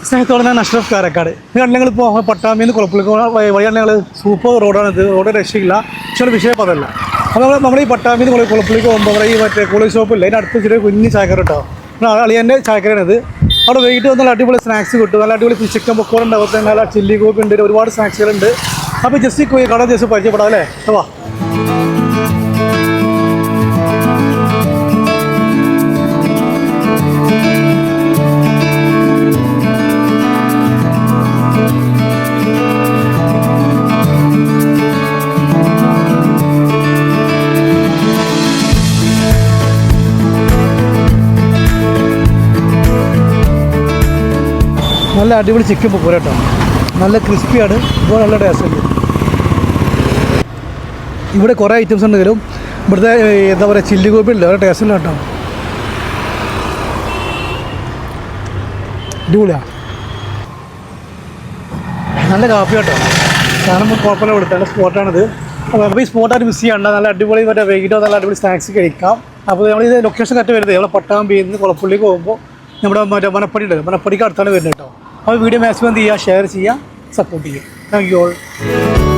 സ്നേഹത്തോടെ ഞാൻ അഷ്റഫ് കാരക്കാട്. ഞങ്ങളിപ്പോൾ പട്ടാമ്പിന്ന് കുളപ്പുള്ളിക്ക് വഴിയാണ്. ഞങ്ങൾ സൂപ്പർ റോഡാണിത്. റോഡ് രക്ഷയില്ല. പക്ഷേ വിഷയം അതല്ല. അപ്പോൾ നമ്മൾ ഈ പട്ടാമ്പിന്ന് കുളപ്പുള്ളിക്ക് പോകുമ്പോൾ അവിടെ ഈ മറ്റേ കോളേജ് ഷോപ്പില്ല, അതിൻ്റെ അടുത്ത് ചെറിയ കുഞ്ഞ് ചായക്കര കേട്ടോ. അളിയൻ്റെ ചായക്കരയാണിത്. അവിടെ വൈകിട്ട് വന്നാൽ അടിപൊളി സ്നാക്സ് കിട്ടും. നല്ല അടിപൊളി ചിക്കൻ പൊക്കോൺ ഉണ്ടാവും, നല്ല ചില്ലി കോപ്പി ഉണ്ട്, ഒരുപാട് സ്നാക്സുകളുണ്ട്. അപ്പോൾ ജസ്റ്റ് കട ജസ്റ്റ് പരിചയപ്പെടാം അല്ലേ? വാ. നല്ല അടിപൊളി ചിക്കൻ പൊക്കോര കേട്ടോ. നല്ല ക്രിസ്പിയാണ്, ഇപ്പോൾ നല്ല ടേസ്റ്റ് ഉണ്ട്. ഇവിടെ കുറേ ഐറ്റംസ് ഉണ്ടെങ്കിലും ഇവിടുത്തെ എന്താ പറയുക ചില്ലി കോപ്പി ഉണ്ട്, വളരെ ടേസ്റ്റ് ഉണ്ട് കേട്ടോ. അടിപൊളിയാണ്, നല്ല കാപ്പി കേട്ടോ. സാധനം കുഴപ്പമില്ല, ഇവിടുത്തെ നല്ല സ്പോട്ടാണിത്. അപ്പോൾ ഈ സ്പോട്ടായിട്ട് മിസ് ചെയ്യണ്ട. നല്ല അടിപൊളി മറ്റേ വൈകിട്ടോ നല്ല അടിപൊളി സ്നാക്സ് കഴിക്കാം. അപ്പോൾ നമ്മളിത് ലൊക്കേഷൻ കറക്റ്റ് വരുന്നത് നമ്മളെ പട്ടാമ്പിയിൽ നിന്ന് കുളപ്പുള്ളിക്ക് പോകുമ്പോൾ നമ്മുടെ മറ്റേ മനപ്പടി ഉണ്ട്, മനപ്പടിക്ക് അടുത്താണ് വരുന്നത് കേട്ടോ. അപ്പോൾ വീഡിയോ മാക്സിമം എന്ത് ചെയ്യുക, ഷെയർ ചെയ്യുക, സപ്പോർട്ട് ചെയ്യുക. Thank you all.